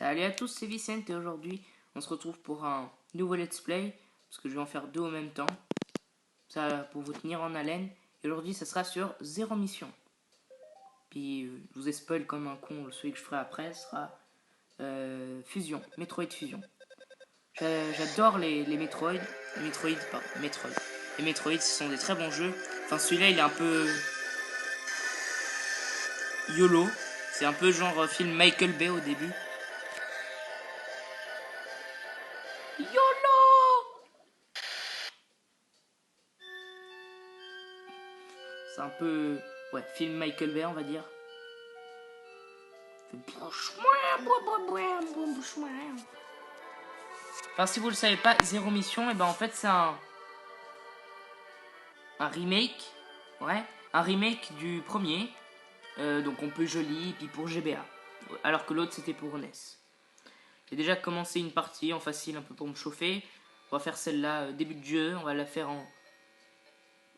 Salut à tous, c'est Vicente et aujourd'hui on se retrouve pour un nouveau let's play parce que je vais en faire deux en même temps, ça pour vous tenir en haleine. Et aujourd'hui ça sera sur Zéro Mission. Puis je vous ai spoil comme un con, celui que je ferai après sera Fusion, Metroid Fusion. J'adore les Metroid, Metroid. Les Metroid ce sont des très bons jeux. Enfin celui-là il est un peu YOLO, c'est un peu genre film Michael Bay au début. YOLO! C'est un peu... Ouais, film Michael Bay, on va dire. Enfin, si vous le savez pas, Zéro Mission, et ben en fait c'est un remake. Ouais, un remake du premier. Donc on peut joli, et puis pour GBA. Alors que l'autre c'était pour NES. J'ai déjà commencé une partie en facile un peu pour me chauffer. On va faire celle-là début de jeu. On va la faire en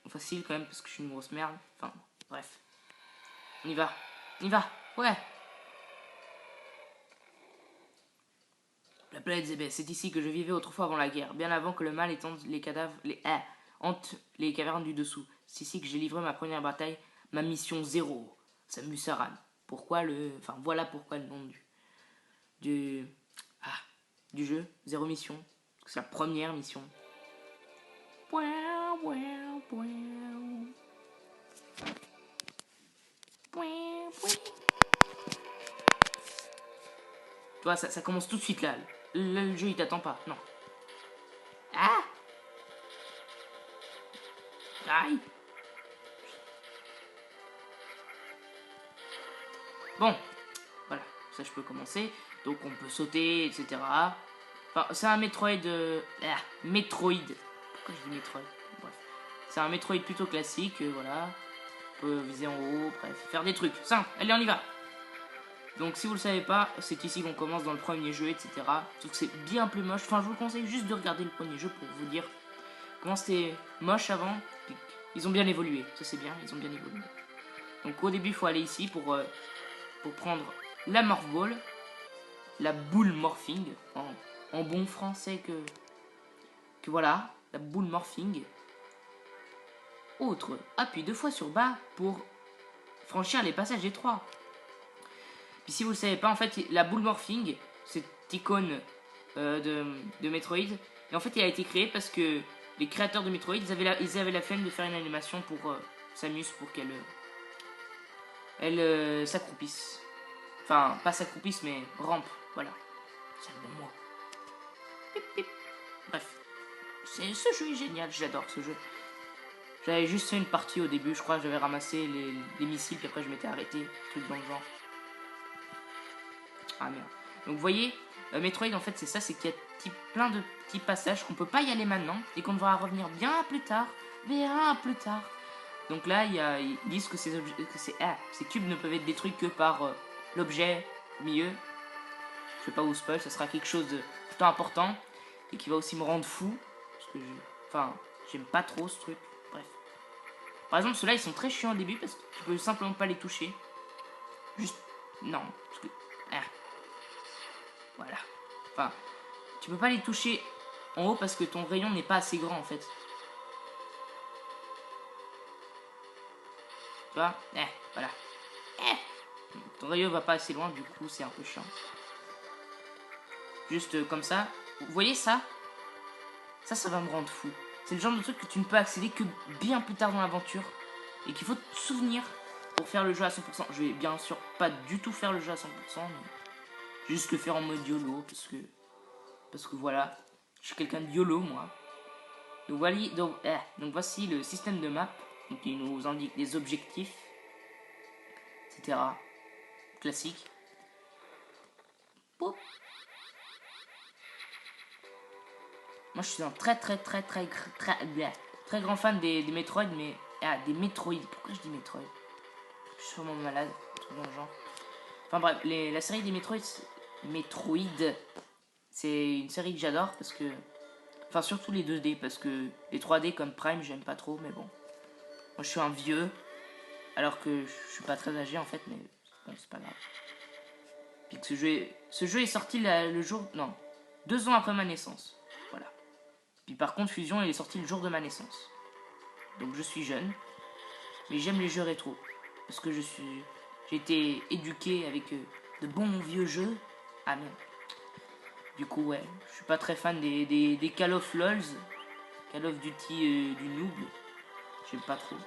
facile quand même parce que je suis une grosse merde. Enfin, bref. On y va. On y va. Ouais. La planète Zébé, c'est ici que je vivais autrefois avant la guerre, bien avant que le mal étende les cadavres, hante les cavernes du dessous. C'est ici que j'ai livré ma première bataille, ma mission zéro, Samus Aran. Voilà pourquoi le nom du, du jeu, Zéro Mission. C'est la première mission. Tu vois, ça commence tout de suite là. Le jeu il t'attend pas, non. Ah! Aïe! Bon, voilà, ça je peux commencer. Donc on peut sauter, etc. Enfin, c'est un Metroid... Metroid. Pourquoi je dis Metroid? Bref. C'est un Metroid plutôt classique, voilà. On peut viser en haut, bref, faire des trucs. Simple, allez on y va. Donc si vous le savez pas, c'est ici qu'on commence dans le premier jeu, etc. Sauf que c'est bien plus moche. Enfin, je vous conseille juste de regarder le premier jeu pour vous dire comment c'était moche avant. Ils ont bien évolué, ça c'est bien, ils ont bien évolué. Donc au début, il faut aller ici pour prendre la Morph Ball, la boule morphing, en bon français que voilà, la boule morphing. Autre, appuie 2 fois sur bas pour franchir les passages étroits. Puis si vous le savez pas, en fait, la boule morphing, cette icône de Metroid, et en fait, elle a été créée parce que les créateurs de Metroid, ils avaient la flemme de faire une animation pour Samus pour qu'elle s'accroupisse. Enfin, pas s'accroupisse, mais rampe, voilà. C'est un bon mot. Pip, pip. Bref, ce jeu est génial, j'adore ce jeu. J'avais juste fait une partie au début, je crois que j'avais ramassé les missiles, puis après je m'étais arrêté, truc dans le genre. Ah merde. Donc vous voyez, Metroid en fait c'est ça, c'est qu'il y a plein de petits passages qu'on peut pas y aller maintenant, et qu'on devra revenir bien plus tard. Donc là, ils disent que ces cubes ne peuvent être détruits que par l'objet au milieu. Je vais pas vous spoil, ça sera quelque chose de plutôt important et qui va aussi me rendre fou. Parce que j'aime pas trop ce truc. Bref. Par exemple, ceux-là, ils sont très chiants au début parce que tu peux simplement pas les toucher. Juste. Non. Parce que. Voilà. Enfin, tu peux pas les toucher en haut parce que ton rayon n'est pas assez grand en fait. Tu vois? Voilà. Ton rayon va pas assez loin, du coup, c'est un peu chiant. Juste comme ça. Vous voyez ça? Ça va me rendre fou. C'est le genre de truc que tu ne peux accéder que bien plus tard dans l'aventure. Et qu'il faut te souvenir pour faire le jeu à 100%. Je vais bien sûr pas du tout faire le jeu à 100%. Mais juste le faire en mode YOLO. Parce que voilà. Je suis quelqu'un de YOLO moi. Donc voici le système de map. Donc il nous indique des objectifs. Etc. Classique. Boop. Moi je suis un très grand fan des Metroid, mais des Metroid. Pourquoi je dis Metroid? Je suis vraiment malade, tout dans le genre. Enfin bref, la série des Metroid, c'est une série que j'adore parce que, enfin surtout les 2D parce que les 3D comme Prime j'aime pas trop, mais bon. Moi je suis un vieux, alors que je suis pas très âgé en fait, mais bon c'est pas grave. Puis que ce jeu est sorti le jour... Non, 2 ans après ma naissance. Voilà. Puis par contre, Fusion, il est sorti le jour de ma naissance. Donc je suis jeune. Mais j'aime les jeux rétro. Parce que j'ai été éduqué avec de bons vieux jeux. Ah merde. Du coup, ouais, je suis pas très fan des Call of LOLs. Call of Duty du noob. J'aime pas trop.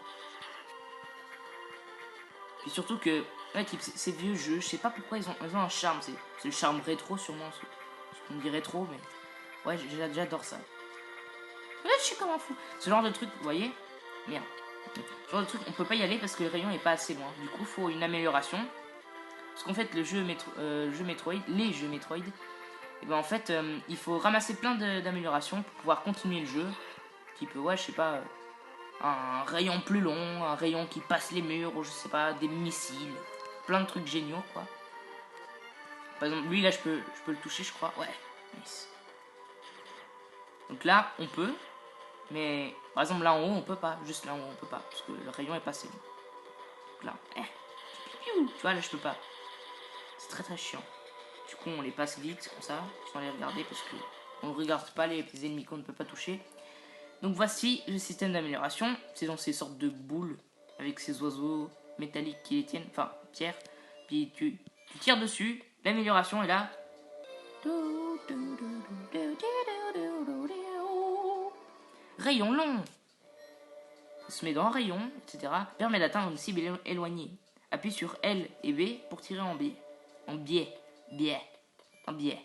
Puis surtout que, ouais, type, ces vieux jeux, je sais pas pourquoi ils ont un charme. C'est le charme rétro, sûrement. Ce qu'on dit rétro, mais ouais, j'adore ça. Ouais, je suis comme un fou. Ce genre de truc, vous voyez? Merde. Ce genre de truc, on peut pas y aller parce que le rayon est pas assez loin. Du coup, il faut une amélioration. Parce qu'en fait, les jeux Metroid, et ben en fait, il faut ramasser plein d'améliorations pour pouvoir continuer le jeu. Type, ouais, je sais pas, un rayon plus long, un rayon qui passe les murs, ou je sais pas, des missiles. Plein de trucs géniaux, quoi. Par exemple, lui, là, je peux le toucher, je crois. Ouais, nice. Donc là, on peut. Mais, par exemple, là en haut, on peut pas. Juste là en haut, on peut pas. Parce que le rayon est passé. Donc là, tu vois, là, je peux pas. C'est très très chiant. Du coup, on les passe vite, comme ça, sans les regarder, parce que on ne regarde pas les ennemis qu'on ne peut pas toucher. Donc voici le système d'amélioration. C'est dans ces sortes de boules, avec ces oiseaux métalliques qui les tiennent, enfin, pierre. Puis tu tires dessus, l'amélioration est là. Rayon long. Se met dans un rayon, etc. Permet d'atteindre une cible éloignée. Appuie sur L et B pour tirer en biais. En biais. En biais.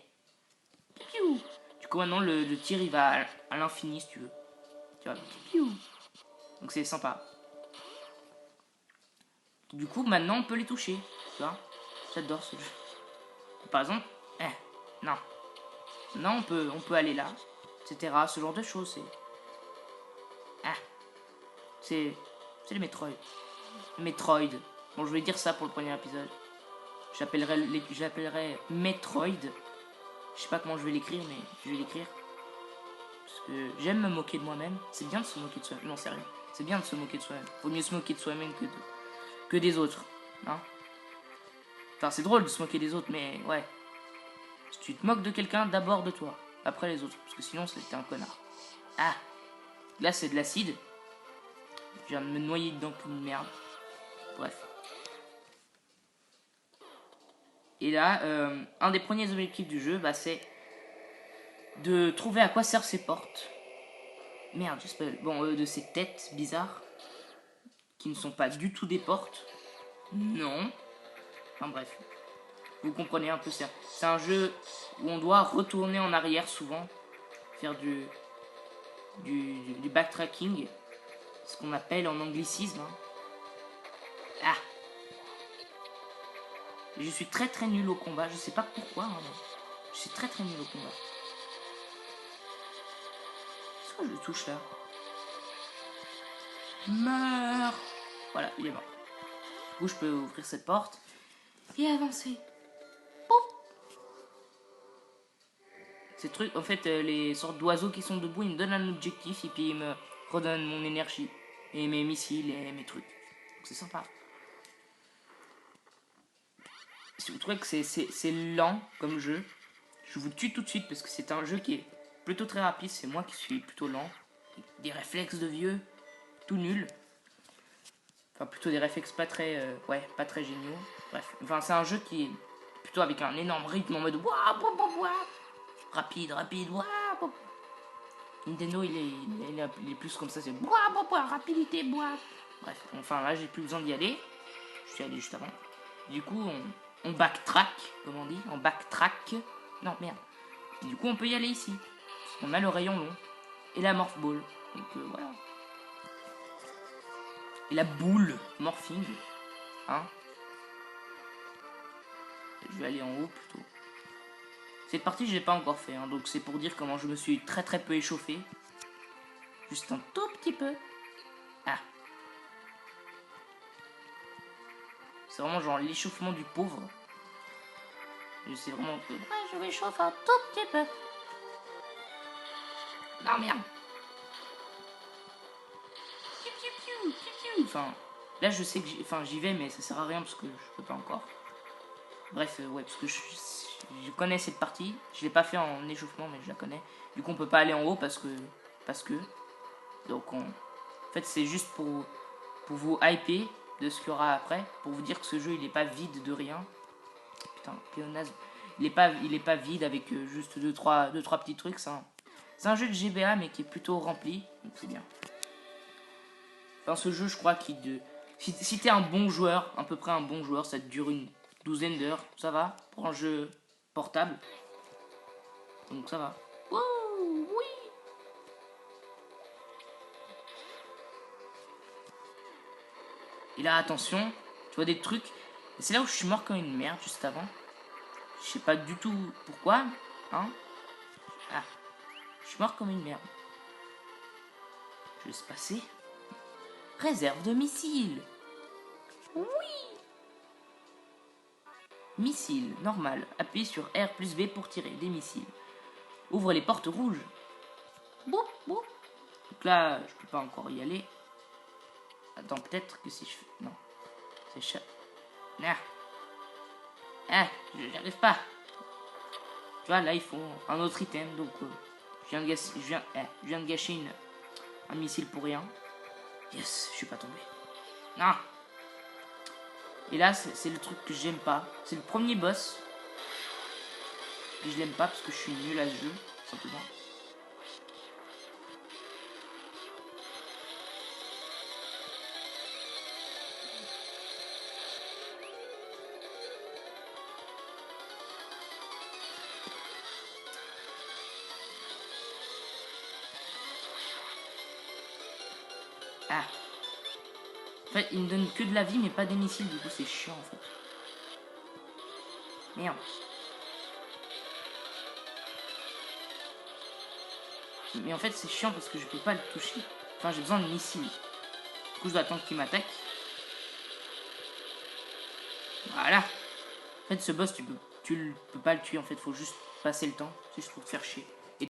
Du coup, maintenant, le tir, il va à l'infini, si tu veux. Tu vois. Donc, c'est sympa. Du coup, maintenant, on peut les toucher. Tu vois. J'adore ce jeu. Par exemple, non. Non, on peut aller là, etc. Ce genre de choses, c'est les Metroid. Metroid. Bon, je vais dire ça pour le premier épisode. J'appellerai Metroid. Je sais pas comment je vais l'écrire, mais je vais l'écrire. Parce que j'aime me moquer de moi-même. C'est bien de se moquer de soi-même. Non, sérieux. C'est bien de se moquer de soi-même. Vaut mieux se moquer de soi-même que des autres. Hein. Enfin, c'est drôle de se moquer des autres, mais ouais. Si tu te moques de quelqu'un, d'abord de toi. Après les autres. Parce que sinon, c'était un connard. Ah. Là, c'est de l'acide. Je viens de me noyer dedans comme une merde. Bref. Et là, un des premiers objectifs du jeu, bah, c'est de trouver à quoi servent ces portes. Merde, j'espère. Bon, de ces têtes bizarres. Qui ne sont pas du tout des portes. Non. Enfin bref. Vous comprenez un peu ça. C'est un jeu où on doit retourner en arrière souvent. Faire du backtracking. Ce qu'on appelle en anglicisme. Hein. Ah. Je suis très très nul au combat. Je sais pas pourquoi. Hein, je suis très très nul au combat. Est-ce que je le touche là? Meurs. Voilà, il est mort. Du coup, je peux ouvrir cette porte et avancer. Ces trucs, en fait, les sortes d'oiseaux qui sont debout, ils me donnent un objectif et puis ils me redonnent mon énergie et mes missiles et mes trucs. Donc c'est sympa. Si vous trouvez que c'est lent comme jeu, je vous tue tout de suite parce que c'est un jeu qui est plutôt très rapide. C'est moi qui suis plutôt lent. Des réflexes de vieux, tout nul. Enfin, plutôt des réflexes pas très géniaux. Bref, enfin, c'est un jeu qui est plutôt avec un énorme rythme en mode rapide, Nintendo, il est plus comme ça, c'est rapidité, Bref, enfin là, j'ai plus besoin d'y aller. Je suis allé juste avant. Du coup, on backtrack, comme on dit, on backtrack. Non, merde. Et du coup, on peut y aller ici. On a le rayon long et la morph ball. Donc voilà. Et la boule morphing. Hein. Je vais aller en haut plutôt. Cette partie, je l'ai pas encore fait, hein, donc c'est pour dire comment je me suis très très peu échauffé. Juste un tout petit peu. Ah. C'est vraiment genre l'échauffement du pauvre. C'est vraiment... Ouais, je m'échauffe un tout petit peu. Non, merde. Enfin, là, je sais que j'y vais, mais ça sert à rien parce que je peux pas encore. Bref, ouais, parce que je connais cette partie. Je l'ai pas fait en échauffement, mais je la connais. Du coup, on peut pas aller en haut parce que. Donc, en fait, c'est juste pour vous hyper de ce qu'il y aura après, pour vous dire que ce jeu, il est pas vide de rien. Putain, pléonasme. Il est pas vide avec juste deux trois petits trucs. C'est un jeu de GBA, mais qui est plutôt rempli. Donc, c'est bien. Enfin, ce jeu, je crois qu'il si t'es un bon joueur, à peu près un bon joueur, ça te dure une douzaine d'heures, ça va, pour un jeu portable. Donc ça va. Wouh, oui. Et là, attention, tu vois des trucs. C'est là où je suis mort comme une merde juste avant. Je sais pas du tout pourquoi, hein. Ah, je suis mort comme une merde. Je laisse passer. Réserve de missiles. Oui. Missile, normal. Appuyez sur R plus V pour tirer des missiles. Ouvre les portes rouges. Boum, boum. Donc là, je peux pas encore y aller. Attends, peut-être que si je fais... Non. C'est chat. Ah. Ah, j'y arrive pas. Tu vois, là, il faut un autre item. Donc, je viens de gâcher un missile pour rien. Yes, je suis pas tombé. Non. Et là, c'est le truc que j'aime pas. C'est le premier boss. Et je l'aime pas parce que je suis nul à ce jeu, simplement. Ah. En fait, il me donne que de la vie, mais pas des missiles. Du coup, c'est chiant, en fait. Merde. Mais en fait, c'est chiant parce que je peux pas le toucher. Enfin, j'ai besoin de missiles. Du coup, je dois attendre qu'il m'attaque. Voilà. En fait, ce boss, tu peux pas le tuer. En fait, faut juste passer le temps. C'est juste pour te faire chier.